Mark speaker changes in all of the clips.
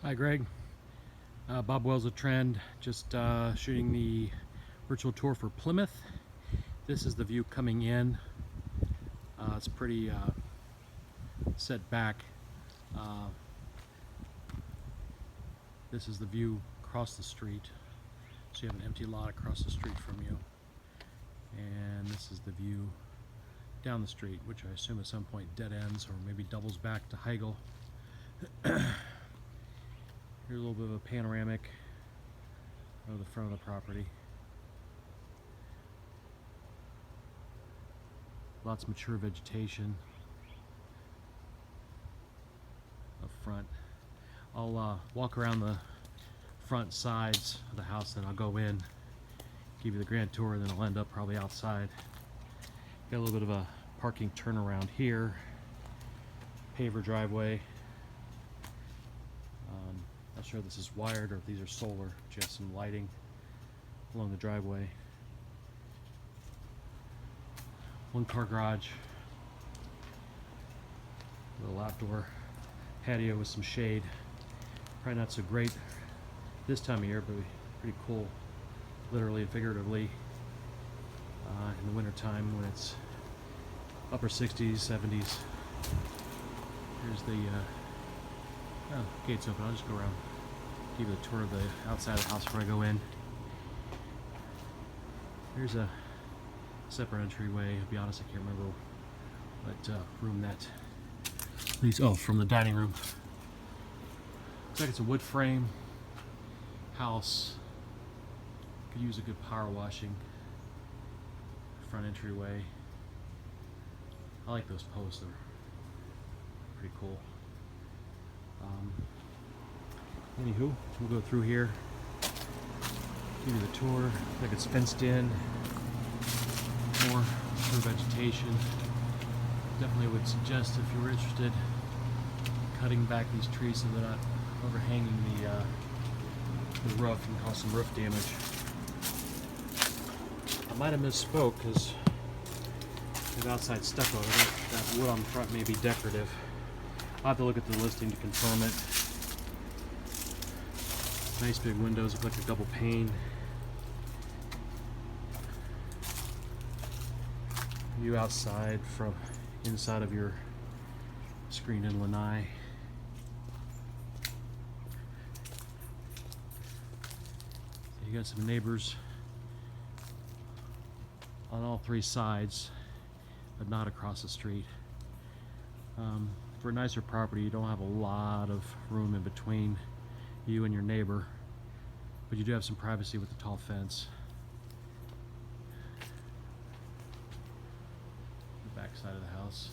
Speaker 1: Hi Greg, Bob Wells of Trend, just shooting the virtual tour for Plymouth. This is the view coming in. It's pretty set back. This is the view across the street. So you have an empty lot across the street from you. And this is the view down the street, which I assume at some point dead ends or maybe doubles back to Heigl. Here's a little bit of a panoramic of the front of the property. Lots of mature vegetation up front. I'll walk around the front sides of the house, then I'll go in, give you the grand tour, and then I'll end up probably outside. Got a little bit of a parking turnaround here, paver driveway. Not sure if this is wired or if these are solar. Just some lighting along the driveway. One car garage. Little outdoor patio with some shade. Probably not so great this time of year, but pretty cool, literally and figuratively, in the winter time when it's upper 60s, 70s. Here's the gate's open. I'll just go around, give you a tour of the outside of the house before I go in. There's a separate entryway. I'll be honest, I can't remember what room that leads. Oh, from the dining room. Looks like it's a wood frame house. Could use a good power washing. Front entryway. I like those posts. They're pretty cool. Anywho, we'll go through here, give you the tour. Like it's fenced in, more mature vegetation. Definitely would suggest, if you were interested, cutting back these trees so they're not overhanging the roof and cause some roof damage. I might have misspoke because the outside stucco, that wood on the front may be decorative. I'll have to look at the listing to confirm it. Nice big windows, look like a double pane. View outside from inside of your screened-in lanai. You got some neighbors on all three sides, but not across the street. For a nicer property, you don't have a lot of room in between you and your neighbor, but you do have some privacy with the tall fence. The back side of the house.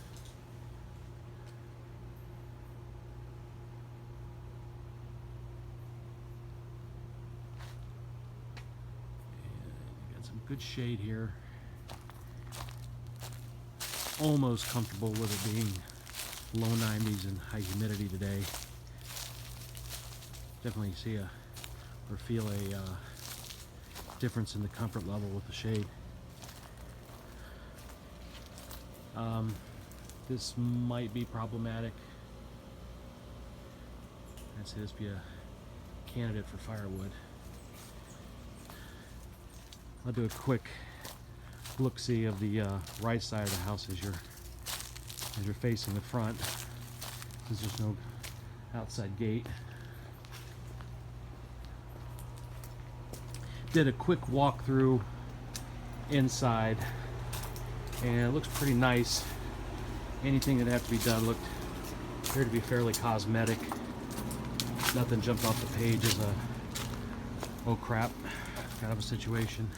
Speaker 1: And you got some good shade here. Almost comfortable with it being low 90s and high humidity today. Definitely see or feel a difference in the comfort level with the shade. This might be problematic. I'd say this be a candidate for firewood. I'll do a quick look-see of the right side of the house as you're facing the front, because there's no outside gate. Did a quick walkthrough inside, and it looks pretty nice. Anything that had to be done appeared to be fairly cosmetic. Nothing jumped off the page as a oh crap kind of a situation.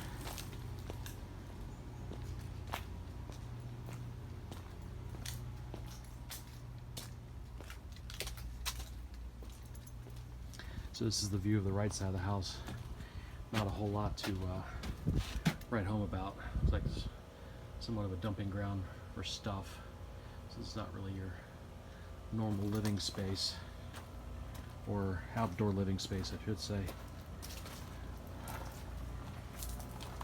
Speaker 1: So this is the view of the right side of the house. Not a whole lot to write home about. Looks like it's somewhat of a dumping ground for stuff. So it's not really your normal living space, or outdoor living space, I should say.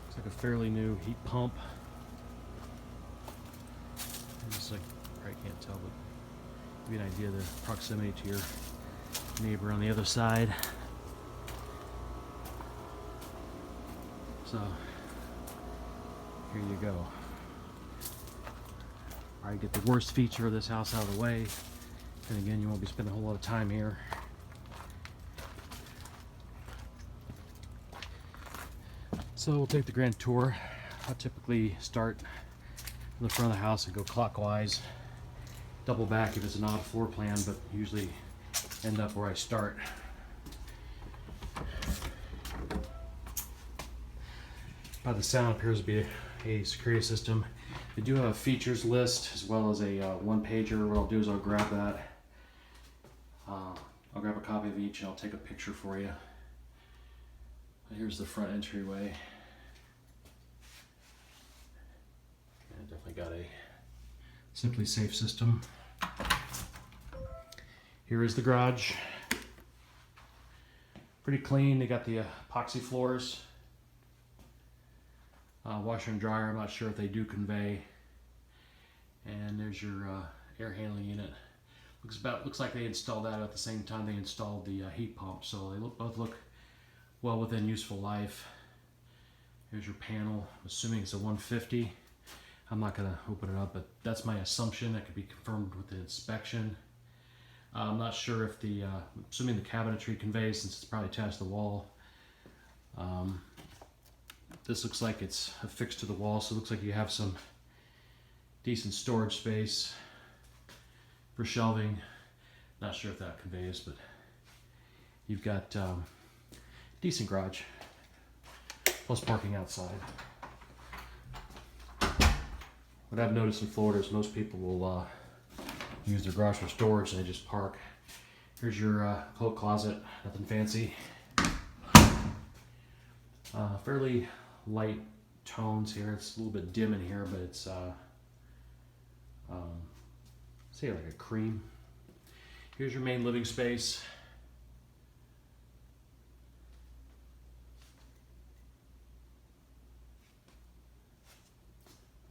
Speaker 1: Looks like a fairly new heat pump. Just like, probably can't tell, but give you an idea of the proximity to your Neighbor on the other side. So here you go. Alright, get the worst feature of this house out of the way. And again, you won't be spending a whole lot of time here. So we'll take the grand tour. I typically start in the front of the house and go clockwise. Double back if it's an odd floor plan, but usually end up where I start. By the sound, appears to be a security system. They do have a features list as well as a one-pager. What I'll do is I'll grab that. I'll grab a copy of each and I'll take a picture for you. Here's the front entryway. And definitely got a Simply Safe system. Here is the garage. Pretty clean. They got the epoxy floors. Washer and dryer, I'm not sure if they do convey. And there's your air handling unit. Looks like they installed that at the same time they installed the heat pump, so they both look well within useful life. Here's your panel. I'm assuming it's a 150. I'm not going to open it up, but that's my assumption. That could be confirmed with the inspection. I'm not sure if assuming the cabinetry conveys since it's probably attached to the wall. This looks like it's affixed to the wall, so it looks like you have some decent storage space for shelving. Not sure if that conveys, but you've got decent garage, plus parking outside. What I've noticed in Florida is most people will use their garage for storage and they just park. Here's your coat closet, nothing fancy. Fairly light tones here. It's a little bit dim in here, but it's say like a cream. Here's your main living space.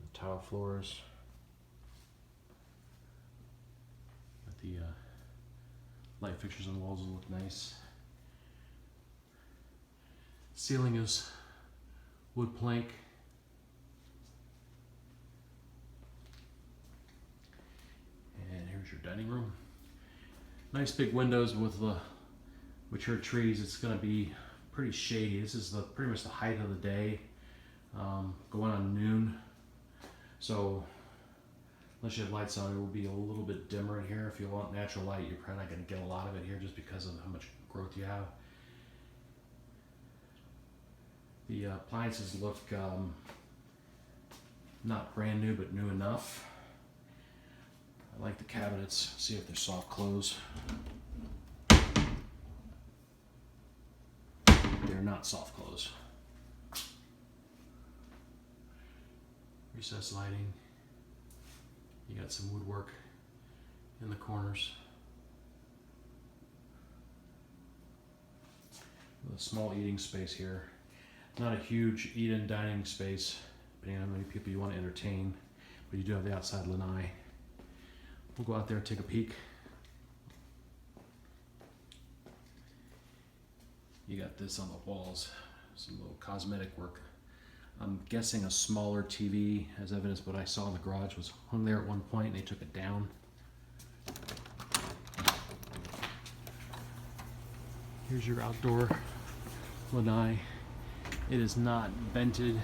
Speaker 1: The tile floors. Got the light fixtures on the walls look nice. Ceiling is wood plank. And here's your dining room. Nice big windows with the mature trees. It's going to be pretty shady. This is pretty much the height of the day, going on noon. So unless you have lights on, it will be a little bit dimmer in here. If you want natural light, you're probably not going to get a lot of it here just because of how much growth you have. The appliances look not brand new, but new enough. I like the cabinets. See if they're soft close. They're not soft close. Recessed lighting. You got some woodwork in the corners. A small eating space here. Not a huge eat-in dining space, depending on how many people you want to entertain, but you do have the outside lanai. We'll go out there and take a peek. You got this on the walls, some little cosmetic work. I'm guessing a smaller TV, as evidenced by what I saw in the garage, was hung there at one point and they took it down. Here's your outdoor lanai. It is not vented.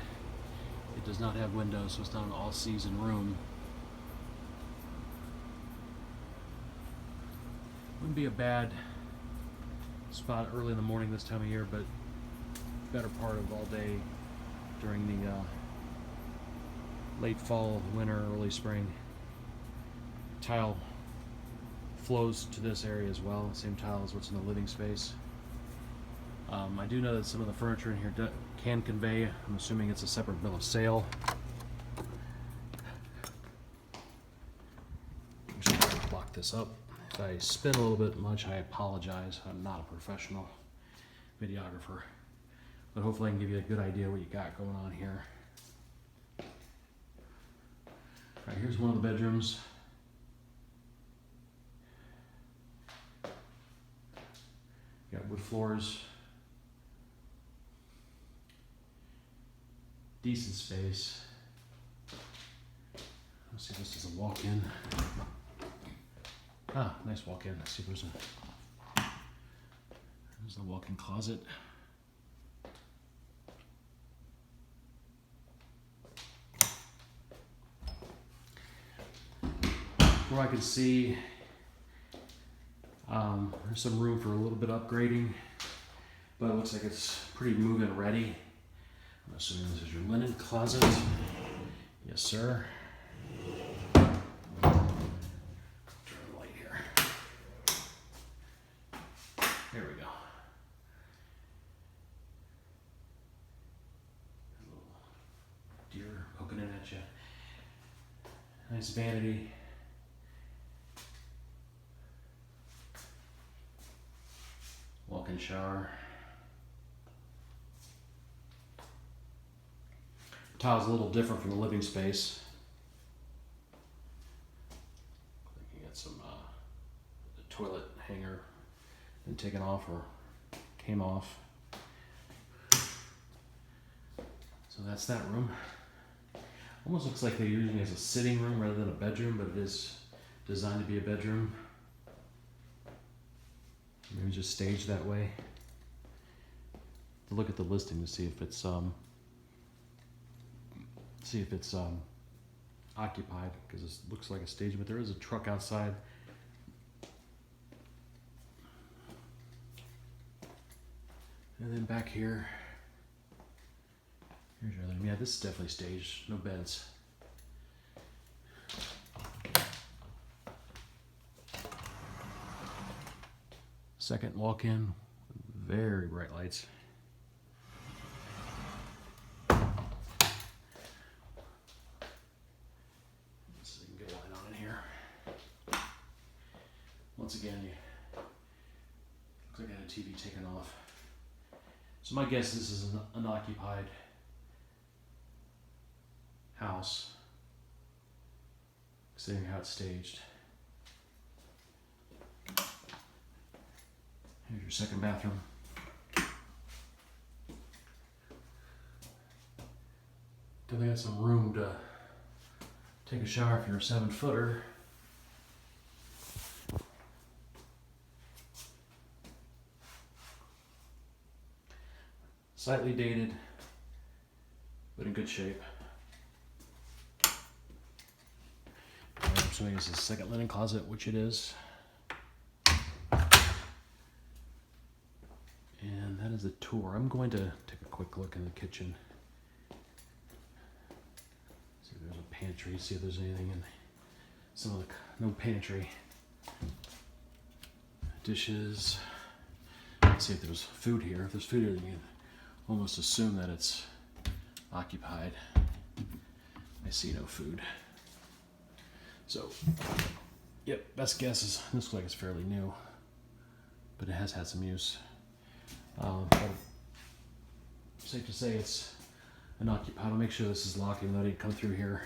Speaker 1: It does not have windows, so it's not an all-season room. Wouldn't be a bad spot early in the morning this time of year, but better part of all day during the late fall, winter, early spring. Tile flows to this area as well, same tile as what's in the living space. I do know that some of the furniture in here can convey. I'm assuming it's a separate bill of sale. I'm just going to block this up. If I spin a little bit much, I apologize. I'm not a professional videographer. But hopefully I can give you a good idea what you got going on here. Alright, here's one of the bedrooms. Got wood floors. Decent space. Let's see if this is a walk-in. Ah, nice walk-in. Let's see if there's a walk-in closet. Where I can see there's some room for a little bit of upgrading, but it looks like it's pretty move-in ready. I'm assuming this is your linen closet. Yes, sir. Turn the light here. There we go. A little deer poking in at you. Nice vanity. Walk-in shower. Tile's a little different from the living space. You got some the toilet hanger been taken off or came off. So that's that room. Almost looks like they're using it as a sitting room rather than a bedroom, but it is designed to be a bedroom. Maybe just staged that way. Look at the listing to see if it's occupied, because it looks like a stage, but there is a truck outside. And then back here, here's your other room. Yeah, this is definitely staged. No beds. Second walk-in, very bright lights. So you can get a light on in here. Once again, looks like I had a TV taken off. So my guess this is an unoccupied house, considering how it's staged. Here's your second bathroom. Definitely got some room to take a shower if you're a 7-footer. Slightly dated, but in good shape. I'm assuming this is a second linen closet, which it is. And that is a tour. I'm going to take a quick look in the kitchen. See if there's a pantry, see if there's anything in some of the, no pantry. Dishes. Let's see if there's food here. If there's food here, you can almost assume that it's occupied. I see no food. So, yep, best guess is this looks like it's fairly new, but it has had some use. Safe to say it's unoccupied. I'll make sure this is locked even though I didn't come through here.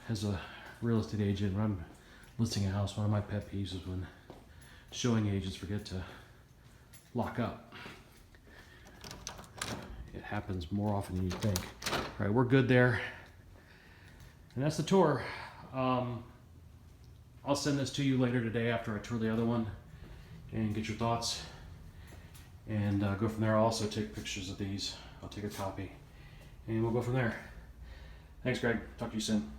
Speaker 1: As a real estate agent, when I'm listing a house, one of my pet peeves is when showing agents forget to lock up. It happens more often than you think. All right, we're good there. And that's the tour. I'll send this to you later today after I tour the other one and get your thoughts. And go from there. I'll also take pictures of these. I'll take a copy. And we'll go from there. Thanks, Greg. Talk to you soon.